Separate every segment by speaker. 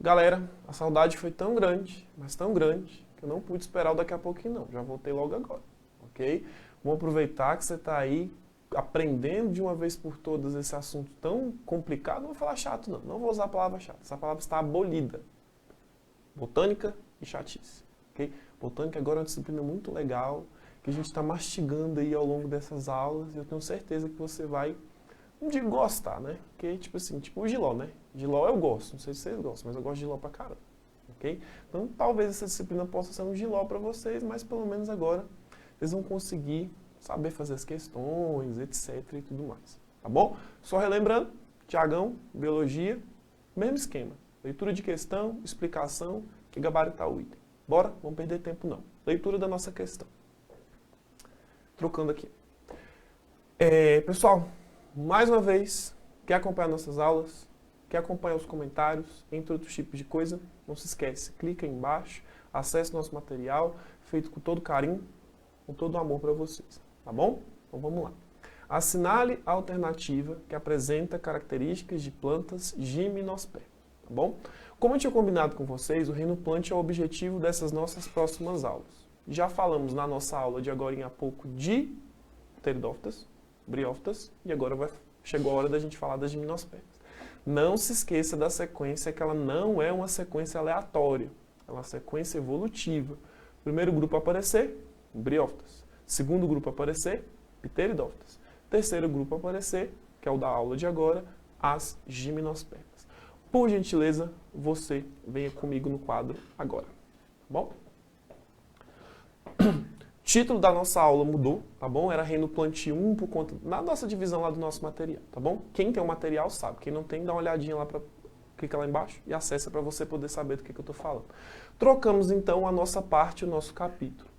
Speaker 1: Galera, a saudade foi tão grande, mas tão grande, que eu não pude esperar o daqui a pouquinho não. Já voltei logo agora, ok? Vamos aproveitar que você está aí aprendendo de uma vez por todas esse assunto tão complicado. Não vou falar chato não, não vou usar a palavra chata. Essa palavra está abolida. Botânica e chatice, ok? Botânica agora é uma disciplina muito legal, que a gente está mastigando aí ao longo dessas aulas, e eu tenho certeza que você vai, não digo gostar, né? Porque, tipo assim, tipo o Giló, né? Giló eu gosto, não sei se vocês gostam, mas eu gosto de Giló pra caramba, ok? Então, talvez essa disciplina possa ser um Giló para vocês, mas pelo menos agora vocês vão conseguir saber fazer as questões, etc e tudo mais, tá bom? Só relembrando, Tiagão, biologia, mesmo esquema. Leitura de questão, explicação e gabaritar o item. Bora? Vamos perder tempo não. Leitura da nossa questão. Trocando aqui. Pessoal, mais uma vez, quer acompanhar nossas aulas? Quer acompanhar os comentários, entre outros tipos de coisa? Não se esquece, clica aí embaixo, acesse nosso material, feito com todo carinho, com todo amor para vocês. Tá bom? Então vamos lá. Assinale a alternativa que apresenta características de plantas gimnospermas. Tá bom? Como eu tinha combinado com vocês, o reino plant é o objetivo dessas nossas próximas aulas. Já falamos na nossa aula de agora há pouco de pteridófitas, briófitas, e agora chegou a hora da gente falar das gimnospermas. Não se esqueça da sequência, que ela não é uma sequência aleatória, é uma sequência evolutiva. Primeiro grupo a aparecer, briófitas. Segundo grupo a aparecer, pteridófitas. Terceiro grupo a aparecer, que é o da aula de agora, as gimnospermas. Por gentileza, você venha comigo no quadro agora, tá bom? Título da nossa aula mudou, tá bom? Era reino plant 1 por conta da nossa divisão lá do nosso material, tá bom? Quem tem o material sabe, quem não tem, dá uma olhadinha lá, clica lá embaixo e acessa para você poder saber do que eu estou falando. Trocamos então a nossa parte, o nosso capítulo.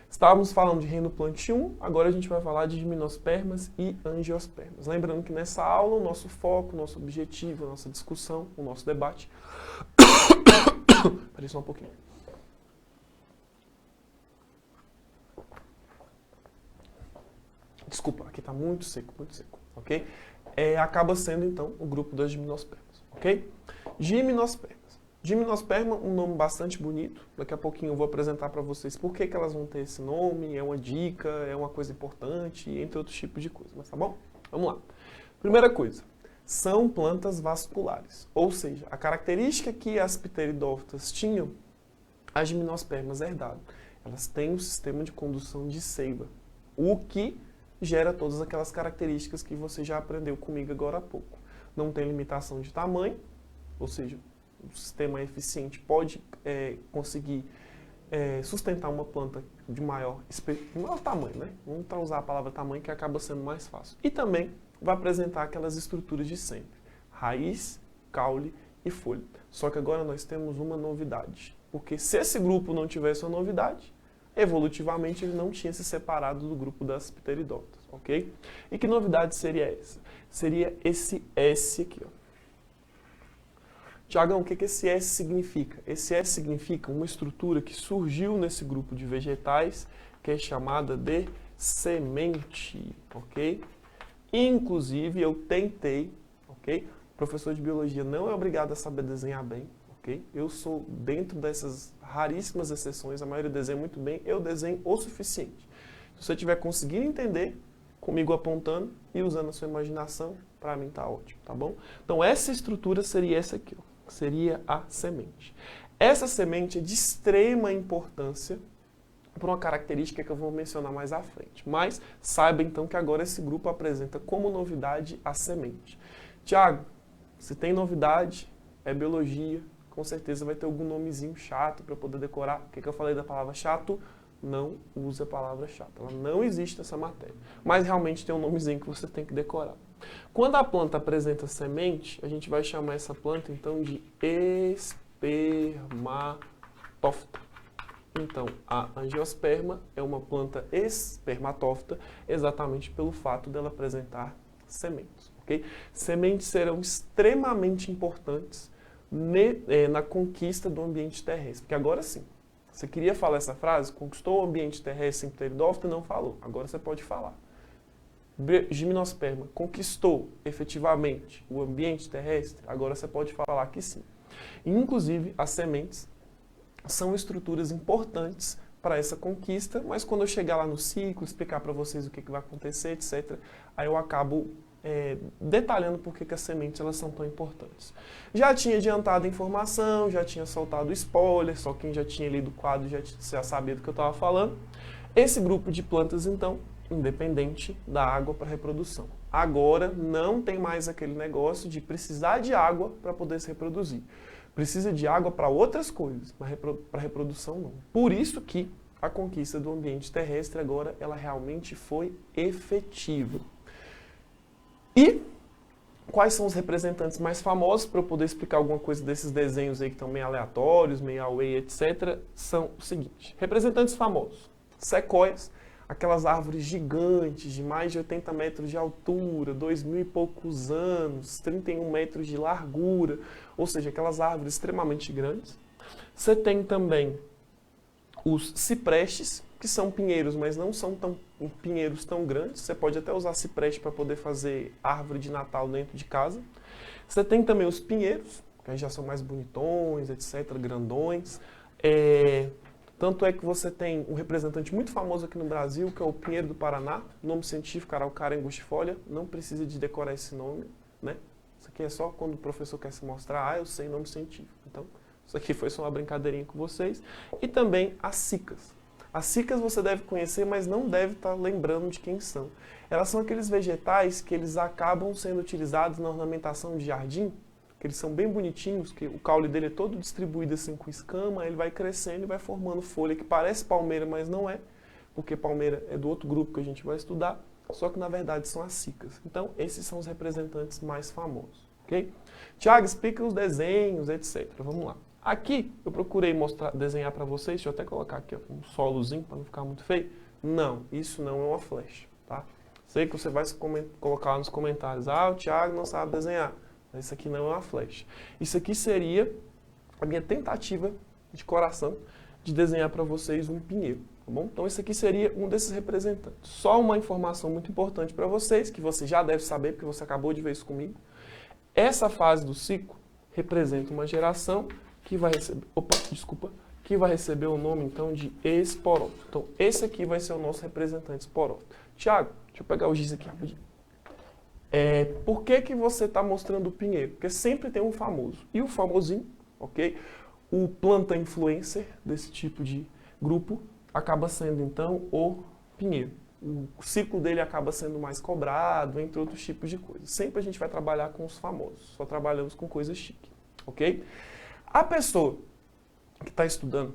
Speaker 1: Estávamos falando de reino plant 1, agora a gente vai falar de gimnospermas e angiospermas. Lembrando que nessa aula o nosso foco, o nosso objetivo, a nossa discussão, o nosso debate... Peraí só um pouquinho. Desculpa, aqui está muito seco, ok? Acaba sendo então o grupo das gimnospermas, ok? Gimnospermas. Gimnosperma, um nome bastante bonito. Daqui a pouquinho eu vou apresentar para vocês por que elas vão ter esse nome, é uma dica, é uma coisa importante, entre outros tipos de coisas. Mas tá bom? Vamos lá. Primeira coisa, são plantas vasculares. Ou seja, a característica que as pteridófitas tinham, as gimnospermas herdaram. Elas têm um sistema de condução de seiva, o que gera todas aquelas características que você já aprendeu comigo agora há pouco. Não tem limitação de tamanho, ou seja, o sistema eficiente pode conseguir sustentar uma planta de maior tamanho, né? Vamos usar a palavra tamanho, que acaba sendo mais fácil. E também vai apresentar aquelas estruturas de sempre: raiz, caule e folha. Só que agora nós temos uma novidade, porque se esse grupo não tivesse uma novidade, evolutivamente ele não tinha se separado do grupo das pteridófitas, ok? E que novidade seria essa? Seria esse S aqui, ó. Tiagão, o que esse S significa? Esse S significa uma estrutura que surgiu nesse grupo de vegetais, que é chamada de semente, ok? Inclusive, eu tentei, ok? O professor de biologia não é obrigado a saber desenhar bem, ok? Eu sou, dentro dessas raríssimas exceções, a maioria desenha muito bem, eu desenho o suficiente. Se você estiver conseguindo entender, comigo apontando e usando a sua imaginação, para mim tá ótimo, tá bom? Então, essa estrutura seria essa aqui, ó. Seria a semente. Essa semente é de extrema importância por uma característica que eu vou mencionar mais à frente. Mas saiba então que agora esse grupo apresenta como novidade a semente. Tiago, se tem novidade, é biologia, com certeza vai ter algum nomezinho chato para poder decorar. O que eu falei da palavra chato? Não use a palavra chato. Ela não existe essa matéria. Mas realmente tem um nomezinho que você tem que decorar. Quando a planta apresenta semente, a gente vai chamar essa planta então de espermatófita. Então, a angiosperma é uma planta espermatófita exatamente pelo fato dela apresentar sementes, ok? Sementes serão extremamente importantes na conquista do ambiente terrestre, porque agora sim, você queria falar essa frase, conquistou o ambiente terrestre em pteridófita e não falou, agora você pode falar. Gimnosperma conquistou efetivamente o ambiente terrestre, agora você pode falar que sim. E, inclusive, as sementes são estruturas importantes para essa conquista, mas quando eu chegar lá no ciclo, explicar para vocês o que vai acontecer, etc., aí eu acabo detalhando por que as sementes elas são tão importantes. Já tinha adiantado a informação, já tinha soltado spoiler, só quem já tinha lido o quadro já sabia do que eu estava falando. Esse grupo de plantas, então, independente da água para reprodução. Agora não tem mais aquele negócio de precisar de água para poder se reproduzir. Precisa de água para outras coisas, mas para reprodução não. Por isso que a conquista do ambiente terrestre agora ela realmente foi efetiva. E quais são os representantes mais famosos, para eu poder explicar alguma coisa desses desenhos aí que estão meio aleatórios, meio away, etc., são os seguintes. Representantes famosos. Sequoias, aquelas árvores gigantes de mais de 80 metros de altura, 2.000 e poucos anos, 31 metros de largura, ou seja, aquelas árvores extremamente grandes. Você tem também os ciprestes, que são pinheiros, mas não são pinheiros tão grandes. Você pode até usar cipreste para poder fazer árvore de Natal dentro de casa. Você tem também os pinheiros, que aí já são mais bonitões, etc., grandões. Tanto é que você tem um representante muito famoso aqui no Brasil, que é o pinheiro do Paraná, nome científico Araucaria angustifolia, não precisa de decorar esse nome, né? Isso aqui é só quando o professor quer se mostrar, eu sei nome científico. Então, isso aqui foi só uma brincadeirinha com vocês. E também as cicas. As cicas você deve conhecer, mas não deve estar lembrando de quem são. Elas são aqueles vegetais que eles acabam sendo utilizados na ornamentação de jardim, que eles são bem bonitinhos, que o caule dele é todo distribuído assim com escama, ele vai crescendo e vai formando folha que parece palmeira, mas não é, porque palmeira é do outro grupo que a gente vai estudar, só que na verdade são as cicas. Então, esses são os representantes mais famosos, ok? Tiago, explica os desenhos, etc. Vamos lá. Aqui eu procurei desenhar para vocês, deixa eu até colocar aqui ó, um solozinho para não ficar muito feio. Não, isso não é uma flecha, tá? Sei que você vai colocar lá nos comentários, o Tiago não sabe desenhar. Isso aqui não é uma flecha. Isso aqui seria a minha tentativa de coração de desenhar para vocês um pinheiro, tá bom? Então esse aqui seria um desses representantes. Só uma informação muito importante para vocês, que você já deve saber, porque você acabou de ver isso comigo. Essa fase do ciclo representa uma geração que vai receber o nome então de esporófito. Então esse aqui vai ser o nosso representante esporófito. Tiago, deixa eu pegar o giz aqui rapidinho. Por que você está mostrando o pinheiro? Porque sempre tem um famoso. E o famosinho, ok? O planta influencer desse tipo de grupo acaba sendo então o pinheiro. O ciclo dele acaba sendo mais cobrado, entre outros tipos de coisas. Sempre a gente vai trabalhar com os famosos. Só trabalhamos com coisas chique, ok? A pessoa que está estudando,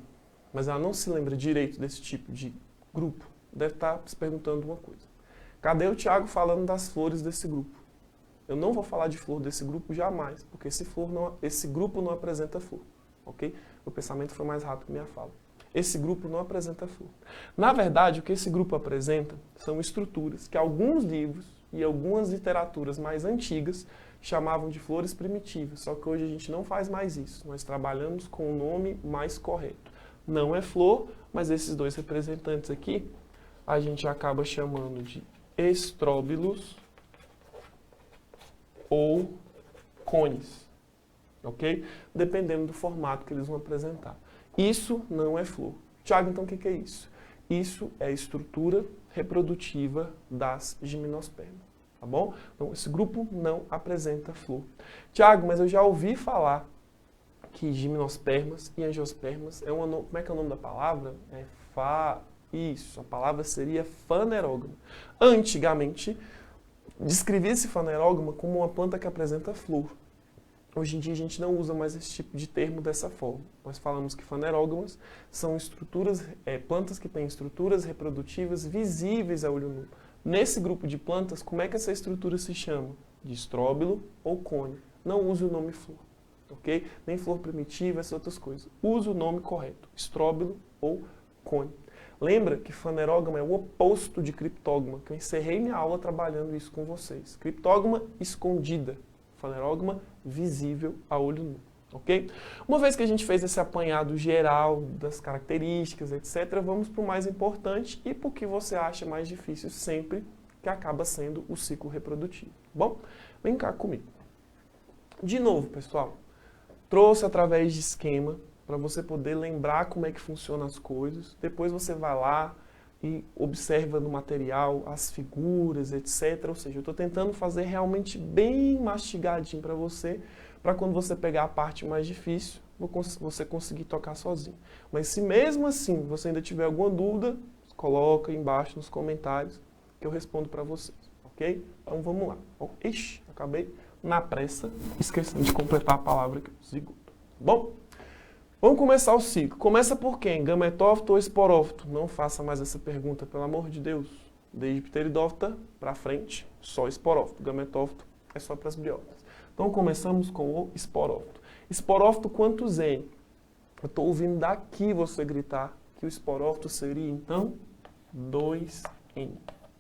Speaker 1: mas ela não se lembra direito desse tipo de grupo, deve estar se perguntando uma coisa. Cadê o Tiago falando das flores desse grupo? Eu não vou falar de flor desse grupo jamais, porque esse grupo não apresenta flor, ok? O pensamento foi mais rápido que minha fala. Esse grupo não apresenta flor. Na verdade, o que esse grupo apresenta são estruturas que alguns livros e algumas literaturas mais antigas chamavam de flores primitivas, só que hoje a gente não faz mais isso. Nós trabalhamos com o nome mais correto. Não é flor, mas esses dois representantes aqui, a gente acaba chamando de estróbilos ou cones, ok? Dependendo do formato que eles vão apresentar. Isso não é flor. Tiago, então o que é isso? Isso é a estrutura reprodutiva das gimnospermas, tá bom? Então esse grupo não apresenta flor. Tiago, mas eu já ouvi falar que gimnospermas e angiospermas como é que é o nome da palavra? Isso, a palavra seria fanerógama. Antigamente, descrevia esse fanerógama como uma planta que apresenta flor. Hoje em dia a gente não usa mais esse tipo de termo dessa forma. Nós falamos que fanerógamas são plantas que têm estruturas reprodutivas visíveis a olho nu. Nesse grupo de plantas, como é que essa estrutura se chama? De estróbilo ou cone. Não use o nome flor, ok? Nem flor primitiva, essas outras coisas. Use o nome correto, estróbilo ou cone. Lembra que fanerógama é o oposto de criptógama, que eu encerrei minha aula trabalhando isso com vocês. Criptógama escondida, fanerógama visível a olho nu, ok? Uma vez que a gente fez esse apanhado geral das características, etc., vamos para o mais importante e para o que você acha mais difícil sempre, que acaba sendo o ciclo reprodutivo. Bom, vem cá comigo. De novo, pessoal, Trouxe através de esquema, para você poder lembrar como é que funcionam as coisas. Depois você vai lá e observa no material as figuras, etc. Ou seja, eu estou tentando fazer realmente bem mastigadinho para você, para quando você pegar a parte mais difícil, você conseguir tocar sozinho. Mas se mesmo assim você ainda tiver alguma dúvida, coloca aí embaixo nos comentários que eu respondo para vocês, ok? Então vamos lá. Ixi, acabei na pressa, esquecendo de completar a palavra aqui, zigoto. Bom, vamos começar o ciclo. Começa por quem? Gametófito ou esporófito? Não faça mais essa pergunta, pelo amor de Deus. Desde pteridófita para frente, só esporófito. Gametófito é só para as biófitas. Então começamos com o esporófito. Esporófito, quantos N? Eu estou ouvindo daqui você gritar que o esporófito seria, então, 2N.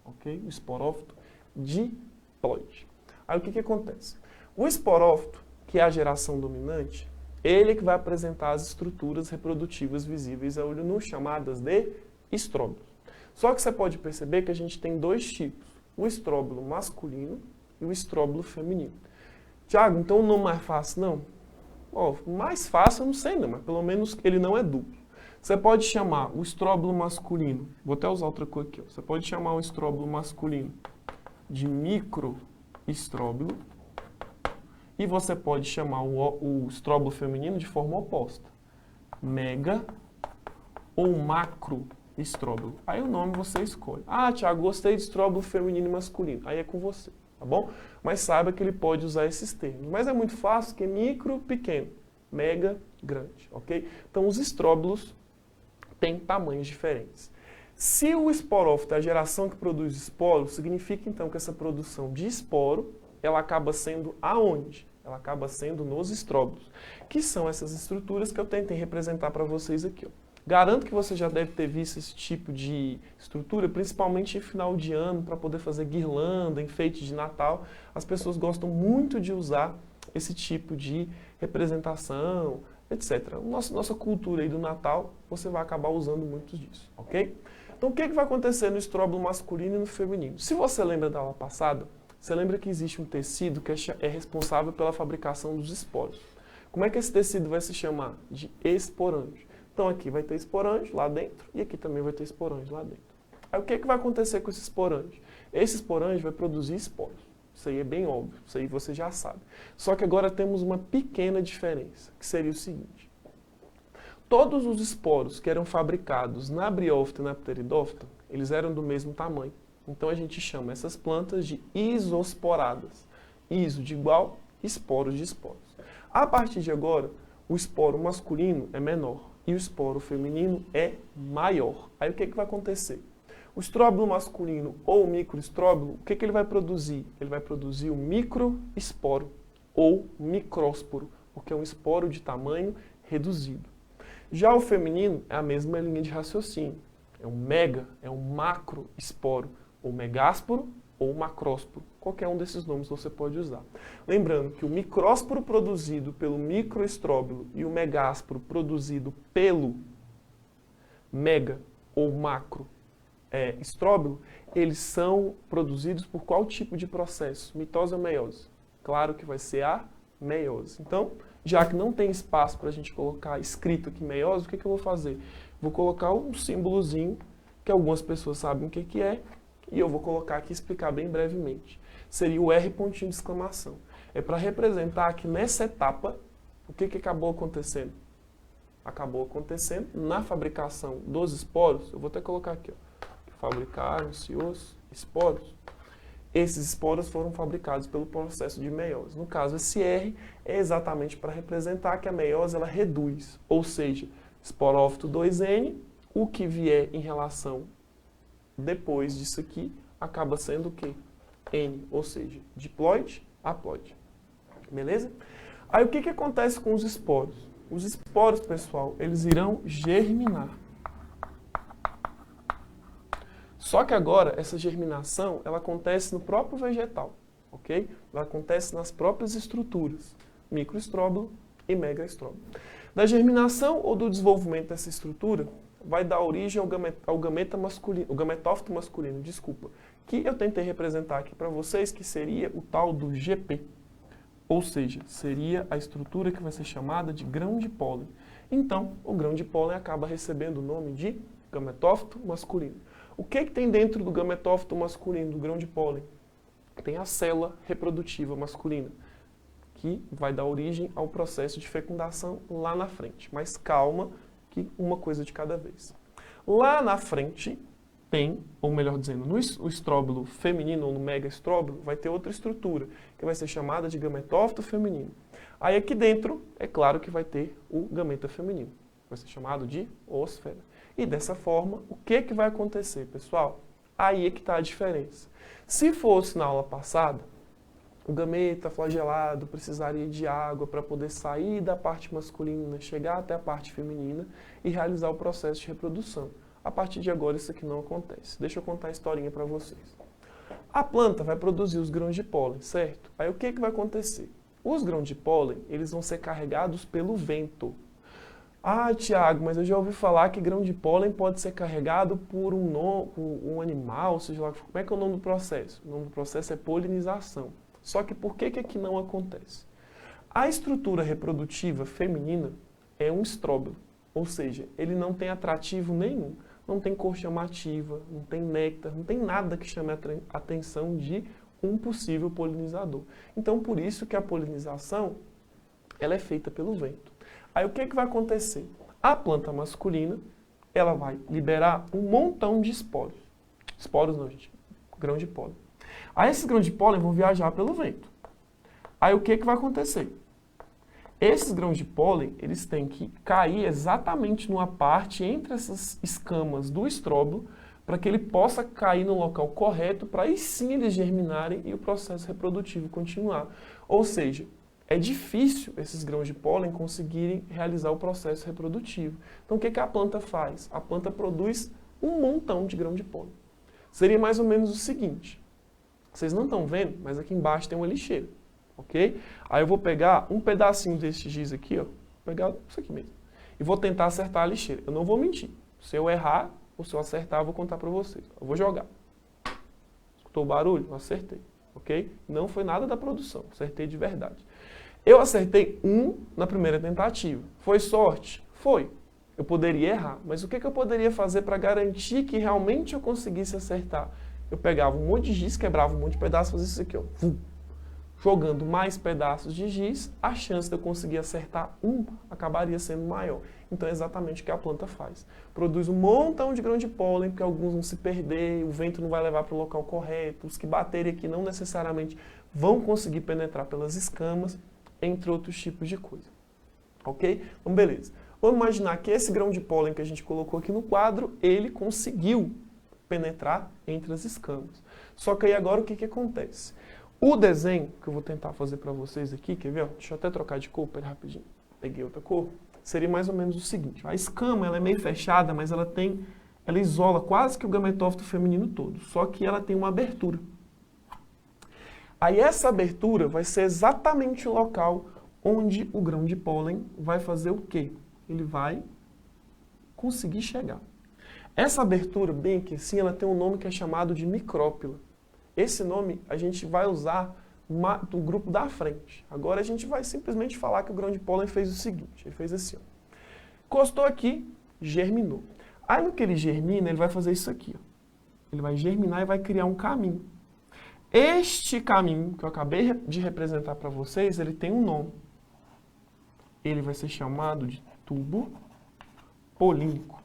Speaker 1: Ok? O esporófito diploide. Aí o que acontece? O esporófito, que é a geração dominante, ele é que vai apresentar as estruturas reprodutivas visíveis a olho nu, chamadas de estróbilos. Só que você pode perceber que a gente tem dois tipos, o estróbilo masculino e o estróbilo feminino. Tiago, então o nome mais fácil não? Mais fácil eu não sei não, mas pelo menos ele não é duplo. Você pode chamar o estróbilo masculino, vou até usar outra cor aqui, você pode chamar o estróbilo masculino de microestróbilo e você pode chamar o estróbilo feminino de forma oposta, mega ou macroestróbilo. Aí o nome você escolhe. Ah, Tiago, gostei de estróbilo feminino e masculino. Aí é com você, tá bom? Mas saiba que ele pode usar esses termos. Mas é muito fácil, que é micro, pequeno, mega, grande, ok? Então os estróbilos têm tamanhos diferentes. Se o esporófito é a geração que produz esporo, significa então que essa produção de esporo, ela acaba sendo aonde? Ela acaba sendo nos estróbilos, que são essas estruturas que eu tentei representar para vocês aqui. Ó. Garanto que você já deve ter visto esse tipo de estrutura, principalmente em final de ano, para poder fazer guirlanda, enfeite de Natal. As pessoas gostam muito de usar esse tipo de representação, etc. Nossa cultura aí do Natal, você vai acabar usando muito disso, ok? Então o que vai acontecer no estróbilo masculino e no feminino? Se você lembra da aula passada, você lembra que existe um tecido que é responsável pela fabricação dos esporos. Como é que esse tecido vai se chamar? De esporângio. Então aqui vai ter esporângio lá dentro e aqui também vai ter esporângio lá dentro. Aí o que vai acontecer com esse esporângio? Esse esporângio vai produzir esporos. Isso aí é bem óbvio, isso aí você já sabe. Só que agora temos uma pequena diferença, que seria o seguinte. Todos os esporos que eram fabricados na briófita e na pteridófita, eles eram do mesmo tamanho. Então a gente chama essas plantas de isosporadas. Iso de igual, esporos de esporos. A partir de agora, o esporo masculino é menor e o esporo feminino é maior. Aí o que vai acontecer? O estróbilo masculino ou o microestróbilo, o que ele vai produzir? Ele vai produzir o microesporo ou micrósporo, porque é um esporo de tamanho reduzido. Já o feminino é a mesma linha de raciocínio. É um mega, é um macroesporo, ou megásporo ou macrósporo. Qualquer um desses nomes você pode usar. Lembrando que o micrósporo produzido pelo microestróbilo e o megásporo produzido pelo mega ou macro estróbilo, eles são produzidos por qual tipo de processo? Mitose ou meiose? Claro que vai ser a meiose. Então, já que não tem espaço para a gente colocar escrito aqui meiose, o que eu vou fazer? Vou colocar um símbolozinho que algumas pessoas sabem o que é, e eu vou colocar aqui e explicar bem brevemente. Seria o R pontinho de exclamação. É para representar que nessa etapa, o que acabou acontecendo? Acabou acontecendo na fabricação dos esporos, eu vou até colocar aqui, ó. Fabricaram-se os esporos. Esses esporos foram fabricados pelo processo de meiose. No caso, esse R é exatamente para representar que a meiose ela reduz, ou seja, esporófito 2N, o que vier em relação depois disso aqui, acaba sendo o quê? N, ou seja, diploide, haploide. Beleza? Aí o que acontece com os esporos? Os esporos, pessoal, eles irão germinar. Só que agora, essa germinação, ela acontece no próprio vegetal, ok? Ela acontece nas próprias estruturas, microestróbilo e megaestróbilo. Da germinação ou do desenvolvimento dessa estrutura, vai dar origem ao gameta masculino, o gametófito masculino, desculpa, que eu tentei representar aqui para vocês, que seria o tal do GP, Ou seja, seria a estrutura que vai ser chamada de grão de pólen. Então, o grão de pólen acaba recebendo o nome de gametófito masculino. O que tem dentro do gametófito masculino, do grão de pólen? Tem a célula reprodutiva masculina, que vai dar origem ao processo de fecundação lá na frente. Mas calma, que uma coisa de cada vez. Lá na frente tem, ou melhor dizendo, no estróbilo feminino ou no megaestróbilo, vai ter outra estrutura, que vai ser chamada de gametófito feminino. Aí aqui dentro, é claro que vai ter o gameta feminino, vai ser chamado de oosfera. E dessa forma, o que vai acontecer, pessoal? Aí é que está a diferença. Se fosse na aula passada, o gameta flagelado precisaria de água para poder sair da parte masculina, chegar até a parte feminina e realizar o processo de reprodução. A partir de agora isso aqui não acontece. Deixa eu contar a historinha para vocês. A planta vai produzir os grãos de pólen, certo? Aí o que vai acontecer? Os grãos de pólen, eles vão ser carregados pelo vento. Ah, Tiago, mas eu já ouvi falar que grão de pólen pode ser carregado por um animal, seja lá, como é que é o nome do processo? O nome do processo é polinização. Só que por que aqui não acontece? A estrutura reprodutiva feminina é um estróbilo, ou seja, ele não tem atrativo nenhum, não tem cor chamativa, não tem néctar, não tem nada que chame a atenção de um possível polinizador. Então, por isso que a polinização ela é feita pelo vento. Aí o que vai acontecer? A planta masculina, ela vai liberar um montão de esporos. Esporos não, gente. Grão de pólen. Aí esses grãos de pólen vão viajar pelo vento. Aí o que vai acontecer? Esses grãos de pólen, eles têm que cair exatamente numa parte entre essas escamas do estróbilo para que ele possa cair no local correto para aí sim eles germinarem e o processo reprodutivo continuar. Ou seja, é difícil esses grãos de pólen conseguirem realizar o processo reprodutivo. Então, o que a planta faz? A planta produz um montão de grão de pólen. Seria mais ou menos o seguinte. Vocês não estão vendo, mas aqui embaixo tem uma lixeira. Ok? Aí eu vou pegar um pedacinho desse giz aqui, ó. Vou pegar isso aqui mesmo. E vou tentar acertar a lixeira. Eu não vou mentir. Se eu errar ou se eu acertar, eu vou contar para vocês. Eu vou jogar. Escutou o barulho? Eu acertei. Ok? Não foi nada da produção. Acertei de verdade. Eu acertei na primeira tentativa. Foi sorte? Foi. Eu poderia errar. Mas o que eu poderia fazer para garantir que realmente eu conseguisse acertar? Eu pegava um monte de giz, quebrava um monte de pedaços, fazia isso aqui, ó. Jogando mais pedaços de giz, a chance de eu conseguir acertar acabaria sendo maior. Então é exatamente o que a planta faz. Produz um montão de grão de pólen, porque alguns vão se perder, o vento não vai levar para o local correto, os que baterem aqui não necessariamente vão conseguir penetrar pelas escamas, entre outros tipos de coisa. Ok? Então, beleza. Vamos imaginar que esse grão de pólen que a gente colocou aqui no quadro, ele conseguiu penetrar entre as escamas. Só que aí agora o que acontece? O desenho que eu vou tentar fazer para vocês aqui, quer ver? Deixa eu até trocar de cor, pera rapidinho. Peguei outra cor. Seria mais ou menos o seguinte. A escama ela é meio fechada, mas ela isola quase que o gametófito feminino todo. Só que ela tem uma abertura. Aí essa abertura vai ser exatamente o local onde o grão de pólen vai fazer o quê? Ele vai conseguir chegar. Essa abertura, bem aqui assim, ela tem um nome que é chamado de micrópila. Esse nome a gente vai usar do grupo da frente. Agora a gente vai simplesmente falar que o grão de pólen fez o seguinte, ele fez assim, ó. Encostou aqui, germinou. Aí no que ele germina, ele vai fazer isso aqui, ó. Ele vai germinar e vai criar um caminho. Este caminho que eu acabei de representar para vocês, ele tem um nome. Ele vai ser chamado de tubo polínico.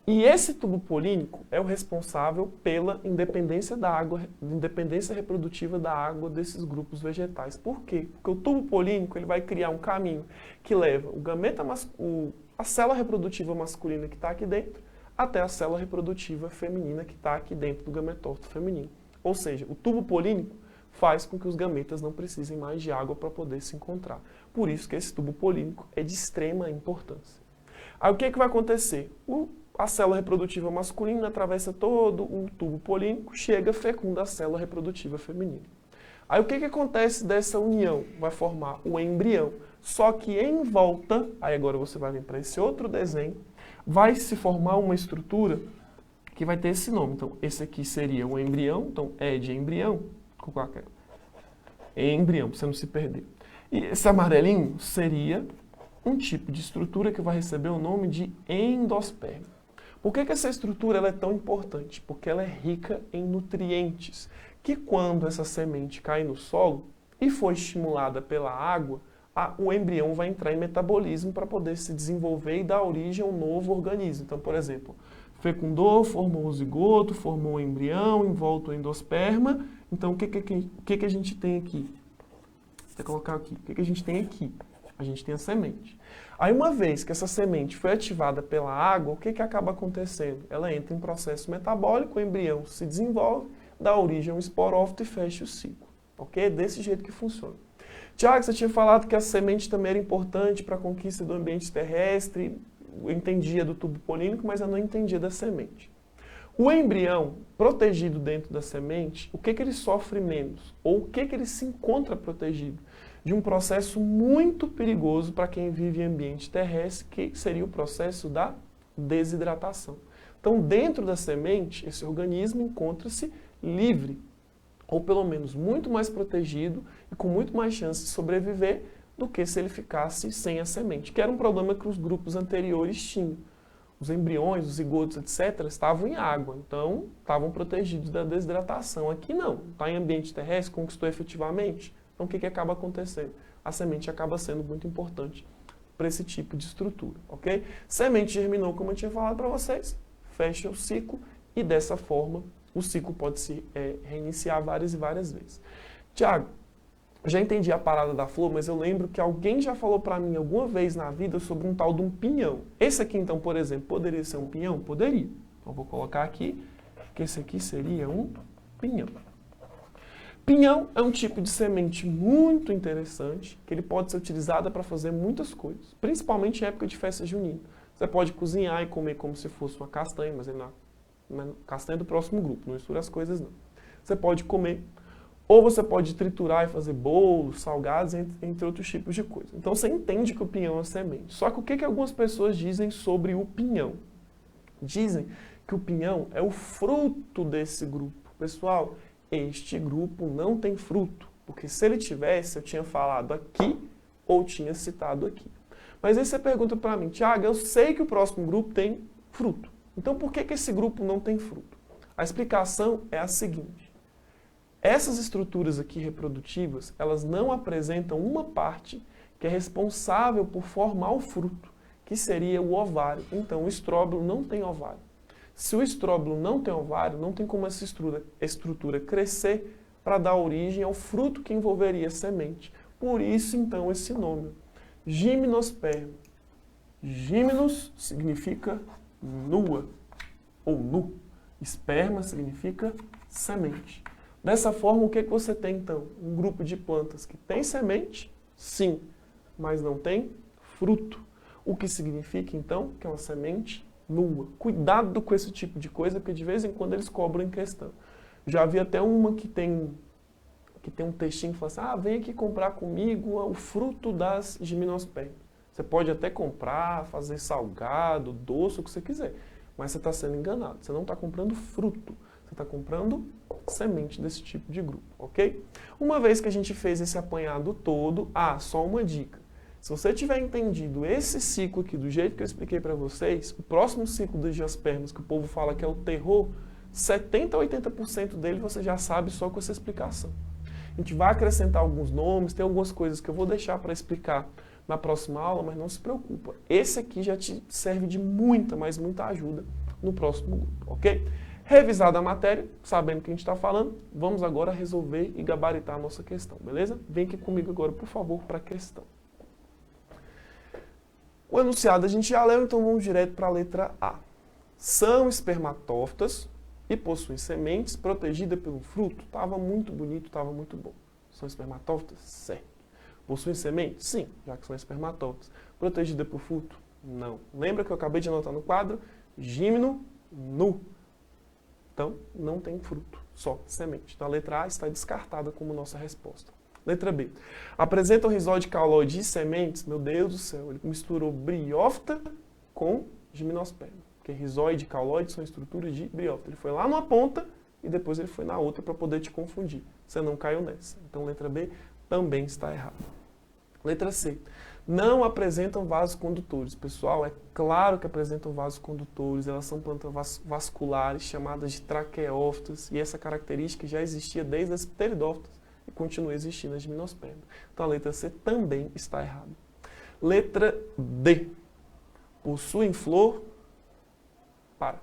Speaker 1: E esse tubo polínico é o responsável pela independência da água, independência reprodutiva da água desses grupos vegetais. Por quê? Porque o tubo polínico ele vai criar um caminho que leva a célula reprodutiva masculina que está aqui dentro até a célula reprodutiva feminina que está aqui dentro do gametófito feminino. Ou seja, o tubo polínico faz com que os gametas não precisem mais de água para poder se encontrar. Por isso que esse tubo polínico é de extrema importância. Aí o que vai acontecer? A célula reprodutiva masculina atravessa todo o tubo polínico, chega, fecunda a célula reprodutiva feminina. Aí o que acontece dessa união? Vai formar o embrião. Só que em volta, aí agora você vai vir para esse outro desenho, vai se formar uma estrutura que vai ter esse nome. Então, esse aqui seria o embrião, então é de embrião, embrião, para você não se perder. E esse amarelinho seria um tipo de estrutura que vai receber o nome de endosperma. Por que essa estrutura ela é tão importante? Porque ela é rica em nutrientes, que quando essa semente cai no solo e for estimulada pela água, o embrião vai entrar em metabolismo para poder se desenvolver e dar origem a um novo organismo. Então, por exemplo, fecundou, formou o zigoto, formou o embrião, envolto o endosperma. Então, o que a gente tem aqui? Vou colocar aqui. O que a gente tem aqui? A gente tem a semente. Aí, uma vez que essa semente foi ativada pela água, o que acaba acontecendo? Ela entra em processo metabólico, o embrião se desenvolve, dá origem a um esporófito e fecha o ciclo. Ok? É desse jeito que funciona. Tiago, você tinha falado que a semente também era importante para a conquista do ambiente terrestre. Eu entendia do tubo polínico, mas eu não entendia da semente. O embrião, protegido dentro da semente, o que ele sofre menos? Ou o que ele se encontra protegido? De um processo muito perigoso para quem vive em ambiente terrestre, que seria o processo da desidratação. Então, dentro da semente, esse organismo encontra-se livre, ou pelo menos muito mais protegido e com muito mais chance de sobreviver do que se ele ficasse sem a semente, que era um problema que os grupos anteriores tinham. Os embriões, os zigotos, etc., estavam em água, então estavam protegidos da desidratação. Aqui não, está em ambiente terrestre, conquistou efetivamente. Então o que acaba acontecendo? A semente acaba sendo muito importante para esse tipo de estrutura, ok? Semente germinou, como eu tinha falado para vocês, fecha o ciclo e dessa forma o ciclo pode se reiniciar várias e várias vezes. Tiago, já entendi a parada da flor, mas eu lembro que alguém já falou para mim alguma vez na vida sobre um tal de um pinhão. Esse aqui, então, por exemplo, poderia ser um pinhão? Poderia. Então, vou colocar aqui que esse aqui seria um pinhão. Pinhão é um tipo de semente muito interessante, que ele pode ser utilizado para fazer muitas coisas, principalmente em época de festa junina. Você pode cozinhar e comer como se fosse uma castanha, mas ele não é castanha do próximo grupo, não mistura as coisas não. Você pode comer, ou você pode triturar e fazer bolos, salgados, entre outros tipos de coisa. Então você entende que o pinhão é uma semente. Só que o que algumas pessoas dizem sobre o pinhão? Dizem que o pinhão é o fruto desse grupo. Pessoal, este grupo não tem fruto, porque se ele tivesse, eu tinha falado aqui ou tinha citado aqui. Mas aí você pergunta para mim, Tiago, eu sei que o próximo grupo tem fruto. Então, por que esse grupo não tem fruto? A explicação é a seguinte. Essas estruturas aqui reprodutivas, elas não apresentam uma parte que é responsável por formar o fruto, que seria o ovário. Então, o estróbilo não tem ovário. Se o estróbilo não tem ovário, não tem como essa estrutura crescer para dar origem ao fruto que envolveria a semente. Por isso, então, esse nome. Gimnosperma. Gimnos significa nua ou nu. Esperma significa semente. Dessa forma, o que você tem então? Um grupo de plantas que tem semente, sim, mas não tem fruto. O que significa então que é uma semente nua. Cuidado com esse tipo de coisa, porque de vez em quando eles cobram em questão. Já vi até uma que tem um textinho que fala assim, vem aqui comprar comigo o fruto das gimnospermas. Você pode até comprar, fazer salgado, doce, o que você quiser. Mas você está sendo enganado. Você não está comprando fruto. Você está comprando semente desse tipo de grupo, ok? Uma vez que a gente fez esse apanhado todo, só uma dica. Se você tiver entendido esse ciclo aqui do jeito que eu expliquei para vocês, o próximo ciclo dos angiospermas, que o povo fala que é o terror, 70% a 80% dele você já sabe só com essa explicação. A gente vai acrescentar alguns nomes, tem algumas coisas que eu vou deixar para explicar na próxima aula, mas não se preocupa. Esse aqui já te serve de muita, mas muita ajuda no próximo grupo, ok? Revisada a matéria, sabendo o que a gente está falando, vamos agora resolver e gabaritar a nossa questão, beleza? Vem aqui comigo agora, por favor, para a questão. O enunciado a gente já leu, então vamos direto para a letra A. São espermatófitas e possuem sementes protegidas pelo fruto. Estava muito bonito, estava muito bom. São espermatófitas? Certo. Possuem semente? Sim, já que são espermatófitas. Protegida por fruto? Não. Lembra que eu acabei de anotar no quadro? Gímeno, nu. Então, não tem fruto, só semente. Então, a letra A está descartada como nossa resposta. Letra B. Apresenta o rizóide cauloide e sementes. Meu Deus do céu, ele misturou briófita com gimnosperma. Porque rizóide e cauloide são estruturas de briófita. Ele foi lá numa ponta e depois ele foi na outra para poder te confundir. Você não caiu nessa. Então, letra B também está errada. Letra C. Não apresentam vasos condutores. Pessoal, é claro que apresentam vasos condutores. Elas são plantas vasculares, chamadas de traqueófitas, e essa característica já existia desde as pteridófitas e continua existindo nas gimnospermas. Então, a letra C também está errada. Letra D. Possuem flor? Para.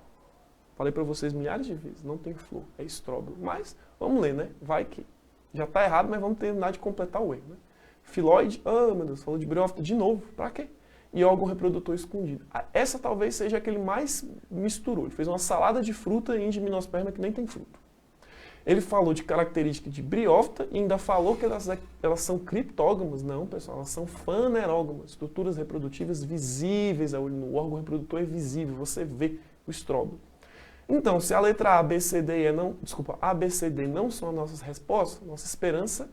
Speaker 1: Falei para vocês milhares de vezes, não tem flor, é estróbilo. Mas, vamos ler, né? Vai que. Já está errado, mas vamos terminar de completar o erro, né? Filóide, meu Deus, falou de briófita de novo, para quê? E órgão reprodutor escondido. Essa talvez seja aquele mais misturou. Ele fez uma salada de fruta em gimnosperma que nem tem fruto. Ele falou de característica de briófita e ainda falou que elas são criptógamas. Não, pessoal, elas são fanerógamas, estruturas reprodutivas visíveis a olho nu. O órgão reprodutor é visível, você vê o estróbilo. Então, se a letra A, B, C, D e A, B, C, D não são as nossas respostas, nossa esperança,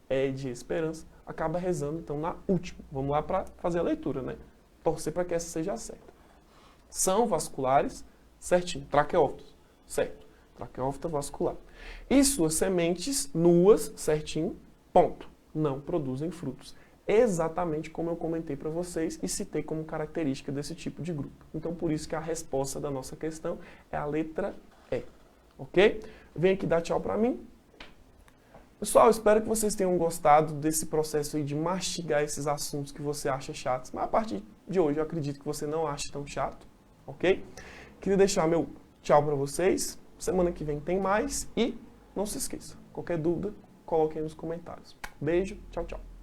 Speaker 1: é de esperança, acaba rezando então na última. Vamos lá para fazer a leitura, né? Torcer para que essa seja a certa. São vasculares, certinho, traqueófitos, certo. Traqueófita vascular. E suas sementes nuas, certinho, ponto. Não produzem frutos. Exatamente como eu comentei para vocês e citei como característica desse tipo de grupo. Então, por isso que a resposta da nossa questão é a letra E. Ok? Vem aqui dar tchau para mim. Pessoal, espero que vocês tenham gostado desse processo aí de mastigar esses assuntos que você acha chatos. Mas a partir de hoje eu acredito que você não acha tão chato. Ok? Queria deixar meu tchau para vocês. Semana que vem tem mais e não se esqueça. Qualquer dúvida, coloque aí nos comentários. Beijo, tchau, tchau.